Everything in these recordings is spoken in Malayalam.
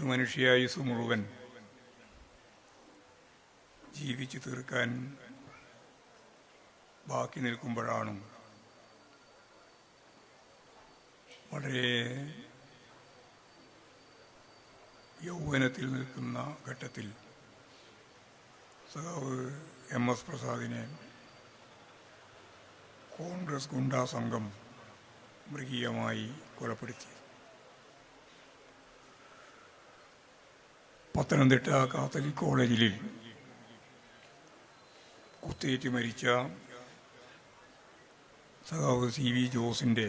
ഒരു മനുഷ്യായുസ് മുഴുവൻ ജീവിച്ചു തീർക്കാൻ ബാക്കി നിൽക്കുമ്പോഴാണ് വളരെ യൗവനത്തിൽ നിൽക്കുന്ന ഘട്ടത്തിൽ സഖാവ് എം.എസ്. പ്രസാദിനെ കോൺഗ്രസ് ഗുണ്ടാ സംഘം മൃഗീയമായി കൊലപ്പെടുത്തി. പത്തനംതിട്ട കാത്തലിക് കോളേജിൽ കുത്തേറ്റ് മരിച്ച സഖാവ് C.V. ജോസിൻ്റെ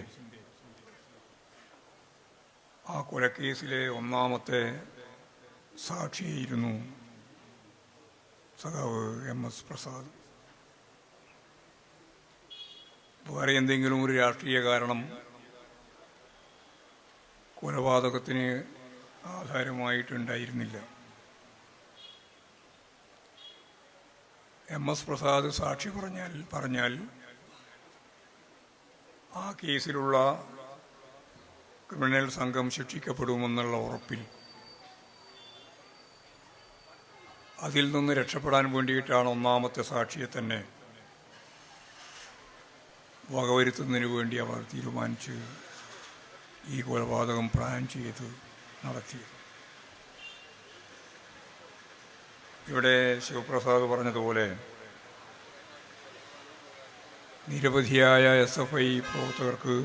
ആ കൊലക്കേസിലെ ഒന്നാമത്തെ സാക്ഷിയായിരുന്നു സഖാവ് എം.എസ്. പ്രസാദ്. വേറെ എന്തെങ്കിലും ഒരു രാഷ്ട്രീയ കാരണം കൊലപാതകത്തിന് ആധാരമായിട്ടുണ്ടായിരുന്നില്ല. എം.എസ്. പ്രസാദ് സാക്ഷി പറഞ്ഞാൽ ആ കേസിലുള്ള ക്രിമിനൽ സംഘം ശിക്ഷിക്കപ്പെടുമെന്നുള്ള ഉറപ്പിൽ അതിൽ നിന്ന് രക്ഷപ്പെടാൻ വേണ്ടിയിട്ടാണ് ഒന്നാമത്തെ സാക്ഷിയെ തന്നെ വകവരുത്തുന്നതിന് വേണ്ടി അവർ തീരുമാനിച്ച് ഈ കൊലപാതകം പ്ലാൻ ചെയ്ത് നടത്തിയത്. ഇവിടെ ശിവപ്രസാദ് പറഞ്ഞതുപോലെ നിരവധിയായ SFI പ്രവർത്തകർക്ക്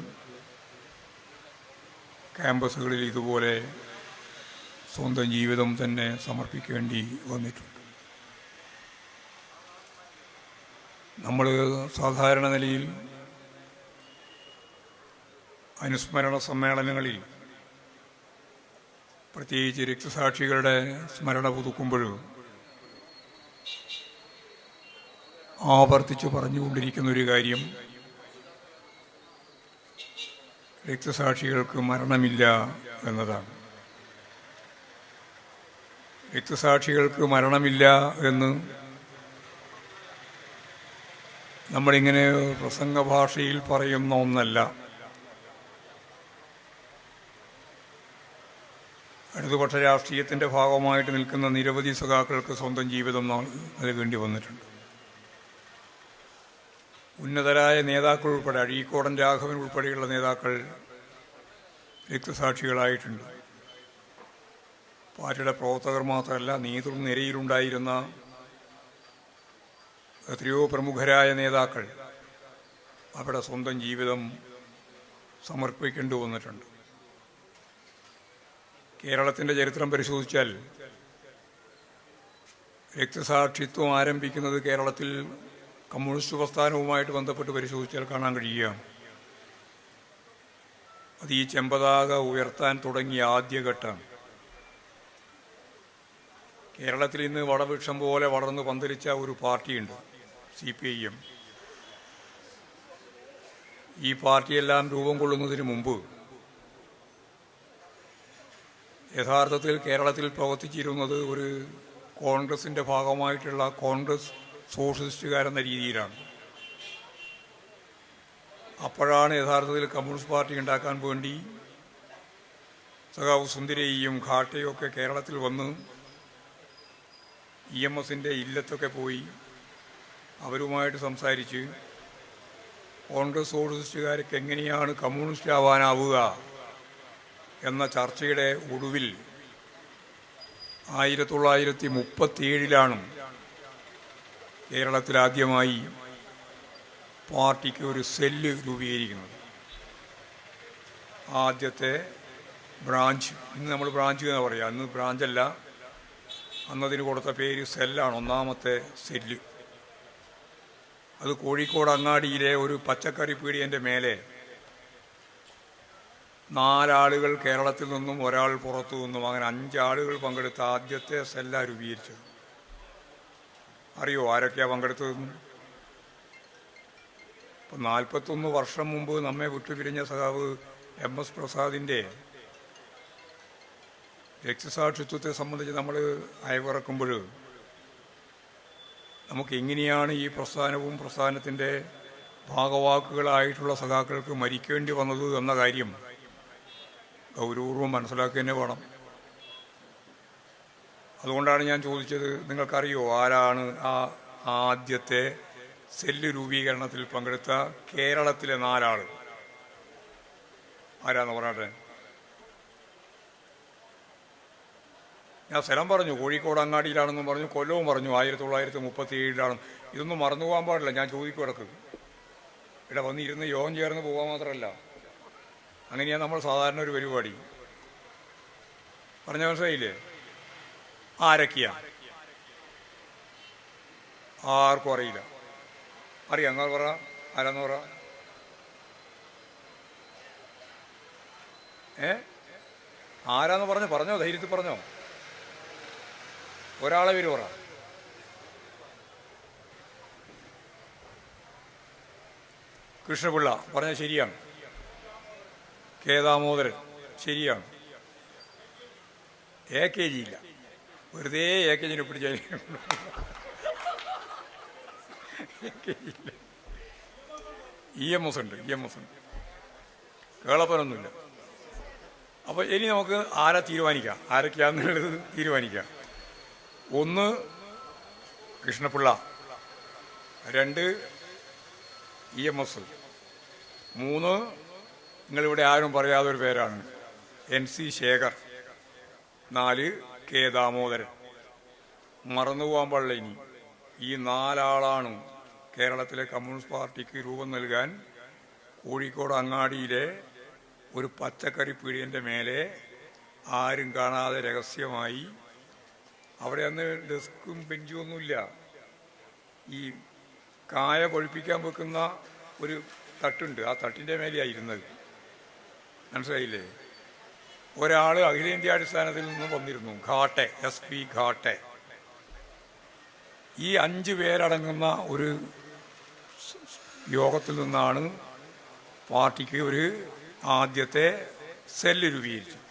ക്യാമ്പസുകളിൽ ഇതുപോലെ സ്വന്തം ജീവിതം തന്നെ സമർപ്പിക്കേണ്ടി വന്നിട്ടുണ്ട്. നമ്മൾ സാധാരണ നിലയിൽ അനുസ്മരണ സമ്മേളനങ്ങളിൽ പ്രത്യേകിച്ച് രക്തസാക്ഷികളുടെ സ്മരണ പുതുക്കുമ്പോൾ ആവർത്തിച്ച് പറഞ്ഞുകൊണ്ടിരിക്കുന്ന ഒരു കാര്യം രക്തസാക്ഷികൾക്ക് മരണമില്ല എന്നതാണ്. രക്തസാക്ഷികൾക്ക് മരണമില്ല എന്ന് നമ്മളിങ്ങനെ പ്രസംഗ ഭാഷയിൽ പറയുന്ന ഒന്നല്ല. ഇടതുപക്ഷ രാഷ്ട്രീയത്തിൻ്റെ ഭാഗമായിട്ട് നിൽക്കുന്ന നിരവധി സഖാക്കൾക്ക് സ്വന്തം ജീവിതം നൽകേണ്ടി വന്നിട്ടുണ്ട്. ഉന്നതരായ നേതാക്കൾ ഉൾപ്പെടെ അഴീക്കോടൻ രാഘവൻ ഉൾപ്പെടെയുള്ള നേതാക്കൾ രക്തസാക്ഷികളായിട്ടുണ്ട്. പാർട്ടിയുടെ പ്രവർത്തകർ മാത്രമല്ല, നേതൃനിരയിലുണ്ടായിരുന്ന എത്രയോ പ്രമുഖരായ നേതാക്കൾ അവരുടെ സ്വന്തം ജീവിതം സമർപ്പിക്കേണ്ടി വന്നിട്ടുണ്ട്. കേരളത്തിൻ്റെ ചരിത്രം പരിശോധിച്ചാൽ രക്തസാക്ഷിത്വം ആരംഭിക്കുന്നത് കേരളത്തിൽ കമ്മ്യൂണിസ്റ്റ് പ്രസ്ഥാനവുമായിട്ട് ബന്ധപ്പെട്ട് പരിശോധിച്ചാൽ കാണാൻ കഴിയുകയാണ്. അത് ഈ ചെമ്പതാക ഉയർത്താൻ തുടങ്ങിയ ആദ്യഘട്ടം. കേരളത്തിൽ ഇന്ന് വടവൃക്ഷം പോലെ വളർന്ന് പന്തലിച്ച ഒരു പാർട്ടിയുണ്ട്, CPIM. ഈ പാർട്ടിയെല്ലാം രൂപം കൊള്ളുന്നതിന് മുമ്പ് യഥാർത്ഥത്തിൽ കേരളത്തിൽ പ്രവർത്തിച്ചിരുന്നത് ഒരു കോൺഗ്രസിൻ്റെ ഭാഗമായിട്ടുള്ള കോൺഗ്രസ് സോഷ്യലിസ്റ്റുകാരെന്ന രീതിയിലാണ്. അപ്പോഴാണ് യഥാർത്ഥത്തിൽ കമ്മ്യൂണിസ്റ്റ് പാർട്ടി ഉണ്ടാക്കാൻ വേണ്ടി സഖാവ് സുന്ദരയും ഘാട്ടയും ഒക്കെ കേരളത്തിൽ വന്ന് EMSൻ്റെ ഇല്ലത്തൊക്കെ പോയി അവരുമായിട്ട് സംസാരിച്ച് കോൺഗ്രസ് സോഷ്യലിസ്റ്റുകാർക്ക് എങ്ങനെയാണ് കമ്മ്യൂണിസ്റ്റ് ആവാനാവുക എന്ന ചർച്ചയുടെ ഒടുവിൽ 1937 കേരളത്തിൽ ആദ്യമായി പാർട്ടിക്ക് ഒരു സെല്ല് രൂപീകരിക്കുന്നത്. ആദ്യത്തെ ബ്രാഞ്ച്, ഇന്ന് നമ്മൾ ബ്രാഞ്ച് എന്ന് പറയാം, അന്ന് ബ്രാഞ്ചല്ല, അന്നതിന് കൊടുത്ത പേര് സെല്ലാണ്, ഒന്നാമത്തെ സെല്ല്. അത് കോഴിക്കോട് അങ്ങാടിയിലെ ഒരു പച്ചക്കറി പീടികൻ്റെ മേലെ 4 ആളുകൾ കേരളത്തിൽ നിന്നും ഒരാൾ പുറത്തു നിന്നും അങ്ങനെ 5 ആളുകൾ പങ്കെടുത്ത ആദ്യത്തെ സെല്ല രൂപീകരിച്ചത്. അറിയോ ആരൊക്കെയാണ് പങ്കെടുത്തതെന്നും? ഇപ്പം 41 വർഷം മുമ്പ് നമ്മെ വിട്ടുപിരിഞ്ഞ സഖാവ് എം.എസ്. പ്രസാദിൻ്റെ രക്തസാക്ഷിത്വത്തെ സംബന്ധിച്ച് നമ്മൾ അയവിറക്കുമ്പോൾ നമുക്ക് എങ്ങനെയാണ് ഈ പ്രസ്ഥാനവും പ്രസ്ഥാനത്തിൻ്റെ ഭാഗവാക്കുകളായിട്ടുള്ള സഖാക്കൾക്ക് മരിക്കേണ്ടി വന്നത് എന്ന കാര്യം ഗൗരവപൂർവ്വം മനസ്സിലാക്കി തന്നെ വേണം. അതുകൊണ്ടാണ് ഞാൻ ചോദിച്ചത്, നിങ്ങൾക്കറിയോ ആരാണ് ആ ആദ്യത്തെ സെല്ല് രൂപീകരണത്തിൽ പങ്കെടുത്ത കേരളത്തിലെ 4 ആൾ? ആരാന്ന് പറയട്ടെ. ഞാൻ സ്ഥലം പറഞ്ഞു, കോഴിക്കോട് അങ്ങാടിയിലാണെന്നും പറഞ്ഞു, കൊല്ലവും പറഞ്ഞു 1937 ഇതൊന്നും മറന്നു പോകാൻ പാടില്ല. ഞാൻ ചോദിക്കും ഇടക്ക്. ഇവിടെ വന്നിരുന്ന് യോഗം ചേർന്ന് പോകാൻ മാത്രമല്ല, അങ്ങനെയാണ് നമ്മൾ സാധാരണ ഒരു പരിപാടി. പറഞ്ഞ മനസ്സിലായില്ലേ? ആരൊക്കെയാ? ആർക്കും അറിയില്ല. അറിയാം? നിങ്ങൾ പറ, ആരാന്ന് പറ. ആരാന്ന് പറഞ്ഞോ, ധൈര്യത്തിൽ പറഞ്ഞോ. ഒരാളെ പേര് പറ. കൃഷ്ണപിള്ള പറഞ്ഞ ശരിയാണ്. കെ ദാമോദരൻ ശരിയാണ്. AKG ഇല്ല, വെറുതെ AKGനെ പിടിച്ച EMS ഉണ്ട്. കേളപ്പനൊന്നുമില്ല. അപ്പോൾ ഇനി നമുക്ക് ആരെ തീരുമാനിക്കാം, ആരൊക്കെയാണെന്നുള്ളത് തീരുമാനിക്കാം. 1 കൃഷ്ണപിള്ള, 2 EMS, 3 നിങ്ങളിവിടെ ആരും പറയാതൊരു പേരാണ് NC ശേഖർ, 4 കെ ദാമോദരൻ. മറന്നുപോകാൻ പാടില്ല. ഇനി ഈ 4 ആളാണ് കേരളത്തിലെ കമ്മ്യൂണിസ്റ്റ് പാർട്ടിക്ക് രൂപം നൽകാൻ കോഴിക്കോട് അങ്ങാടിയിലെ ഒരു പച്ചക്കറി പീടികൻ്റെ മേലെ ആരും കാണാതെ രഹസ്യമായി, അവിടെ അന്ന് ഡെസ്കും ബെഞ്ചും ഒന്നുമില്ല, ഈ കായ കൊഴിപ്പിക്കാൻ വെക്കുന്ന ഒരു തട്ടുണ്ട്, ആ തട്ടിൻ്റെ മേലെയായിരുന്നത്. മനസ്സിലായില്ലേ? ഒരാൾ അഖിലേന്ത്യാടിസ്ഥാനത്തിൽ നിന്ന് വന്നിരുന്നു, ഘാട്ടെ, SP ഘാട്ടെ. ഈ 5 പേരടങ്ങുന്ന ഒരു യോഗത്തിൽ നിന്നാണ് പാർട്ടിക്ക് ഒരു ആദ്യത്തെ സെല്ല് രൂപീകരിച്ചത്.